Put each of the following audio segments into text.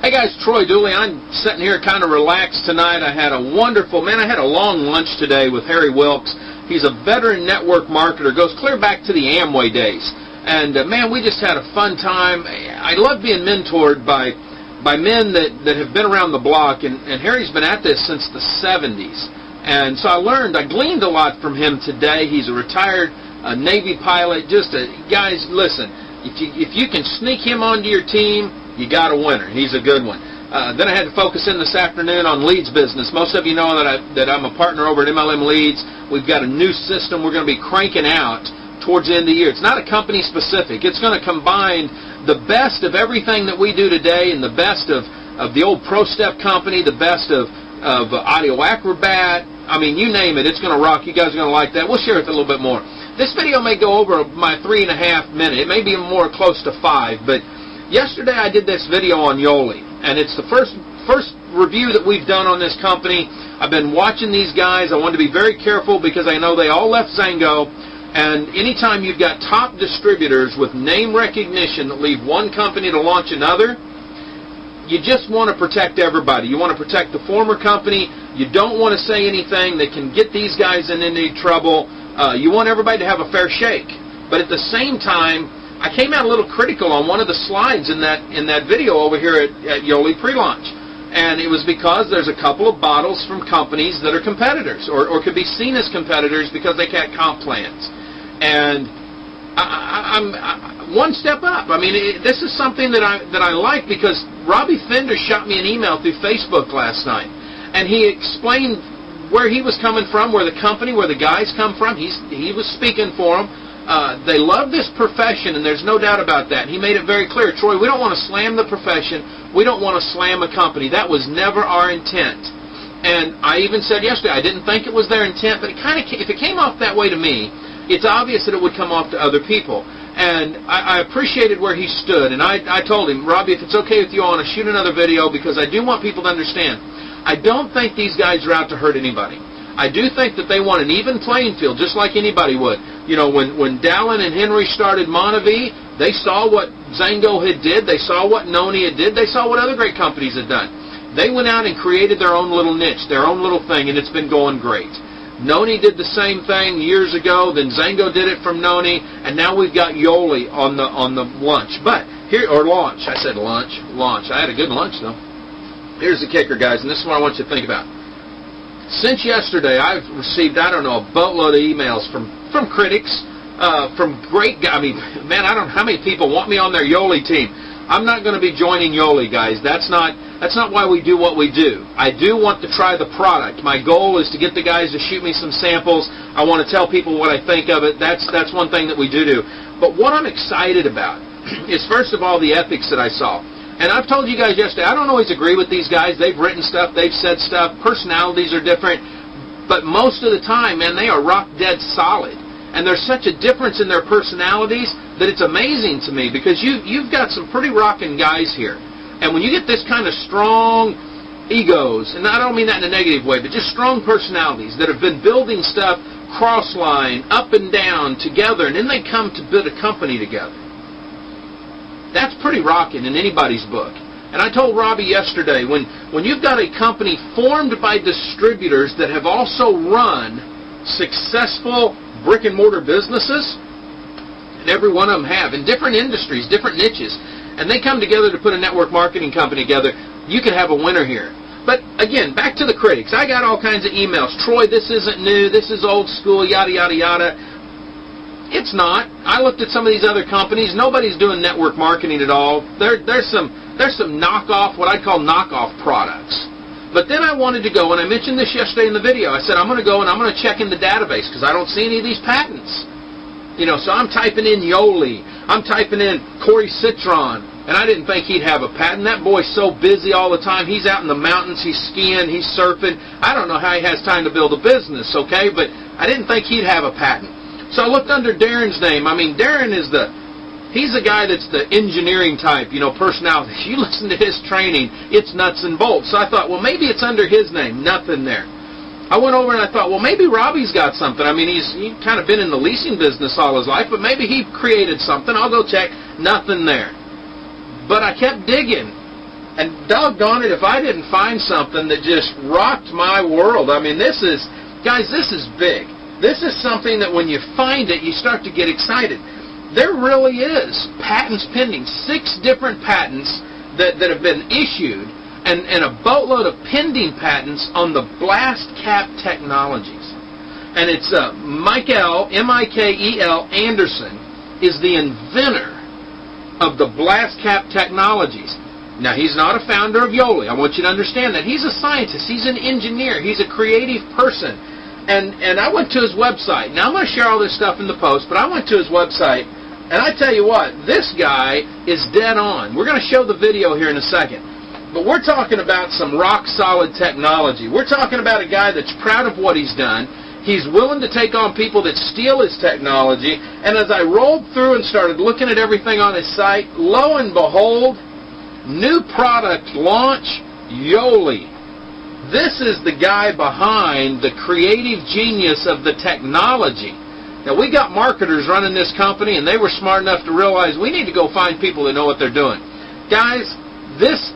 Hey guys, Troy Dooley. I'm sitting here kind of relaxed tonight. I had a long lunch today with Harry Wilkes. He's a veteran network marketer, goes clear back to the Amway days. And man, we just had a fun time. I love being mentored by men that have been around the block, and Harry's been at this since the 70s. And so I gleaned a lot from him today. He's a retired Navy pilot. Guys, listen, if you can sneak him onto your team, you got a winner. He's a good one. Then I had to focus in this afternoon on leads business. Most of you know that I'm a partner over at MLM Leads. We've got a new system we're going to be cranking out towards the end of the year. It's not a company specific. It's going to combine the best of everything that we do today and the best of the old ProStep company, the best of Audio Acrobat. I mean, you name it, it's going to rock. You guys are going to like that. We'll share it a little bit more. This video may go over my 3.5 minutes. It may be more close to 5, but yesterday I did this video on Yoli, and it's the first review that we've done on this company. I've been watching these guys. I wanted to be very careful because I know they all left Zango, and anytime you've got top distributors with name recognition that leave one company to launch another, you just want to protect everybody. You want to protect the former company. You don't want to say anything that can get these guys in any trouble. You want everybody to have a fair shake. But at the same time, I came out a little critical on one of the slides in that video over here at Yoli pre-launch. And it was because there's a couple of bottles from companies that are competitors or could be seen as competitors because they got comp plans. And I'm one step up. I mean, this is something that I like because Robbie Fender shot me an email through Facebook last night. And he explained where he was coming from, where the company, where the guys come from. He was speaking for them. They love this profession, and there's no doubt about that. He made it very clear, Troy, we don't want to slam the profession. We don't want to slam a company. That was never our intent. And I even said yesterday, I didn't think it was their intent, but if it came off that way to me, it's obvious that it would come off to other people. And I appreciated where he stood, and I told him, Robbie, if it's okay with you, I want to shoot another video because I do want people to understand. I don't think these guys are out to hurt anybody. I do think that they want an even playing field, just like anybody would. You know, when Dallin and Henry started Monavie, they saw what Zango had did. They saw what Noni had did. They saw what other great companies had done. They went out and created their own little niche, their own little thing, and it's been going great. Noni did the same thing years ago. Then Zango did it from Noni, and now we've got Yoli on the launch. But here, or launch. I said launch. I had a good lunch though. Here's the kicker, guys, and this is what I want you to think about. Since yesterday, I've received, I don't know, a boatload of emails from critics, from great guys. I mean, man, I don't know how many people want me on their Yoli team. I'm not going to be joining Yoli, guys. That's not why we do what we do. I do want to try the product. My goal is to get the guys to shoot me some samples. I want to tell people what I think of it. That's one thing that we do. But what I'm excited about is, first of all, the ethics that I saw. And I've told you guys yesterday, I don't always agree with these guys. They've written stuff, they've said stuff, personalities are different. But most of the time, man, they are rock dead solid. And there's such a difference in their personalities that it's amazing to me because you've got some pretty rocking guys here. And when you get this kind of strong egos, and I don't mean that in a negative way, but just strong personalities that have been building stuff cross-line, up and down, together, and then they come to build a company together. That's pretty rocking in anybody's book. And I told Robbie yesterday, when you've got a company formed by distributors that have also run successful brick-and-mortar businesses, and every one of them have, in different industries, different niches, and they come together to put a network marketing company together, you could have a winner here. But again, back to the critics. I got all kinds of emails. Troy, this isn't new. This is old school, yada, yada, yada. It's not. I looked at some of these other companies. Nobody's doing network marketing at all. There's some knockoff, what I call knockoff products. But then I wanted to go, and I mentioned this yesterday in the video. I said, I'm going to go and I'm going to check in the database because I don't see any of these patents. You know, so I'm typing in Yoli. I'm typing in Corey Citron. And I didn't think he'd have a patent. That boy's so busy all the time. He's out in the mountains. He's skiing. He's surfing. I don't know how he has time to build a business, okay? But I didn't think he'd have a patent. So I looked under Darren's name. I mean, Darren is he's the guy that's the engineering type, you know, personality. If you listen to his training, it's nuts and bolts. So I thought, well, maybe it's under his name. Nothing there. I went over and I thought, well, maybe Robbie's got something. I mean, he's kind of been in the leasing business all his life, but maybe he created something. I'll go check. Nothing there. But I kept digging, And doggone it, if I didn't find something that just rocked my world. I mean, this is, guys, this is big. This is something that when you find it, you start to get excited. There really is patents pending, 6 different patents that have been issued, and a boatload of pending patents on the blast cap technologies. And it's Michael, M-I-K-E-L, Anderson is the inventor of the blast cap technologies. Now, he's not a founder of Yoli. I want you to understand that. He's a scientist. He's an engineer. He's a creative person. And I went to his website. Now, I'm going to share all this stuff in the post, but I went to his website, and I tell you what, this guy is dead on. We're going to show the video here in a second. But we're talking about some rock-solid technology. We're talking about a guy that's proud of what he's done. He's willing to take on people that steal his technology. And as I rolled through and started looking at everything on his site, lo and behold, new product launch, Yoli. This is the guy behind the creative genius of the technology. Now, we got marketers running this company, and they were smart enough to realize we need to go find people that know what they're doing. Guys, this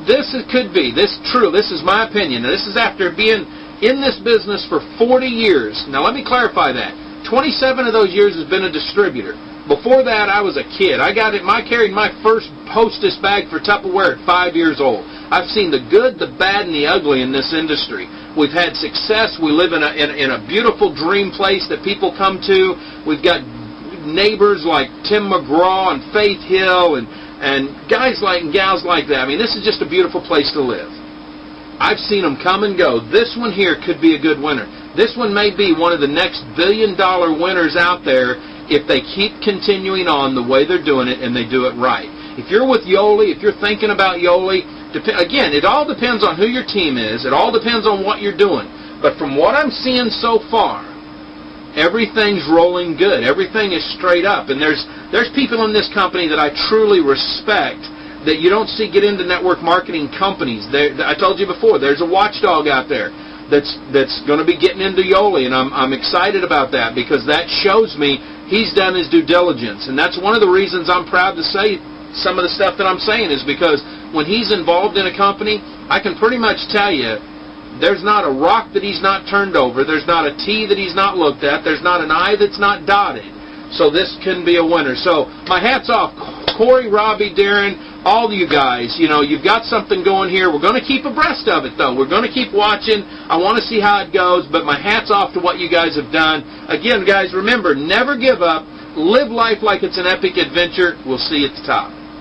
could be, this is my opinion. Now, this is after being in this business for 40 years. Now, let me clarify that. 27 of those years has been a distributor. Before that, I was a kid. I carried my first Hostess bag for Tupperware at 5 years old. I've seen the good, the bad, and the ugly in this industry. We've had success. We live in a beautiful dream place that people come to. We've got neighbors like Tim McGraw and Faith Hill and guys like and gals like that. I mean, this is just a beautiful place to live. I've seen them come and go. This one here could be a good winner. This one may be one of the next billion-dollar winners out there if they keep continuing on the way they're doing it and they do it right. If you're with Yoli, if you're thinking about Yoli, again, it all depends on who your team is. It all depends on what you're doing. But from what I'm seeing so far, everything's rolling good. Everything is straight up. And there's people in this company that I truly respect that you don't see get into network marketing companies. I told you before, there's a watchdog out there that's going to be getting into Yoli, and I'm excited about that because that shows me he's done his due diligence. And that's one of the reasons I'm proud to say some of the stuff that I'm saying is because when he's involved in a company, I can pretty much tell you there's not a rock that he's not turned over. There's not a T that he's not looked at. There's not an I that's not dotted. So this can be a winner. So my hat's off, Corey, Robbie, Darren, all you guys. You know, you've got something going here. We're going to keep abreast of it, though. We're going to keep watching. I want to see how it goes, but my hat's off to what you guys have done. Again, guys, remember, never give up. Live life like it's an epic adventure. We'll see you at the top.